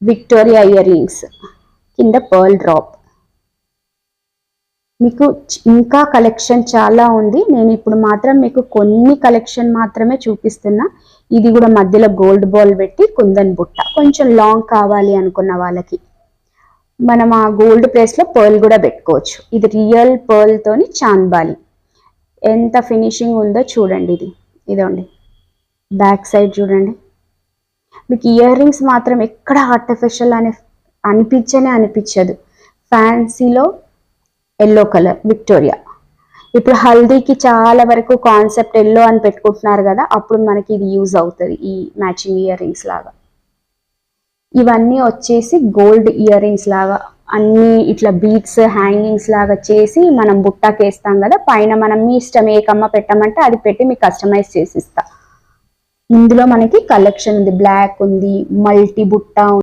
Victoria ear rings కింద pearl drop. మీకు ఇంకా కలెక్షన్ చాలా ఉంది, నేను ఇప్పుడు మాత్రం మీకు కొన్ని కలెక్షన్ మాత్రమే చూపిస్తున్నా. ఇది కూడా మధ్యలో గోల్డ్ బాల్ పెట్టి కుందన్ బుట్ట, కొంచెం లాంగ్ కావాలి అనుకున్న వాళ్ళకి మనం ఆ గోల్డ్ ప్లేస్లో పర్ల్ కూడా పెట్టుకోవచ్చు. ఇది రియల్ పర్ల్ తోని చాంద్బాలి. ఎంత ఫినిషింగ్ ఉందో చూడండి. ఇదండి బ్యాక్ సైడ్ చూడండి. మీకు ఇయర్ రింగ్స్ మాత్రం ఎక్కడ ఆర్టిఫిషియల్ అని అనిపించదు. ఫ్యాన్సీలో ఎల్లో కలర్ విక్టోరియా. ఇప్పుడు హల్దీకి చాలా వరకు కాన్సెప్ట్ ఎల్లో అని పెట్టుకుంటున్నారు కదా, అప్పుడు మనకి ఇది యూజ్ అవుతుంది ఈ మ్యాచింగ్ ఇయర్ రింగ్స్ లాగా. ఇవన్నీ వచ్చేసి గోల్డ్ ఇయర్ రింగ్స్ లాగా అన్ని ఇట్లా బీడ్స్ హ్యాంగింగ్స్ లాగా చేసి మనం బుట్టాకి వేస్తాం కదా, పైన మనం మీ ఇష్టం ఏ కమ్మ పెట్టమంటే అది పెట్టి మీకు కస్టమైజ్ చేసి ఇస్తా. ఇందులో మనకి కలెక్షన్ ఉంది, బ్లాక్ ఉంది, మల్టీ బుట్ట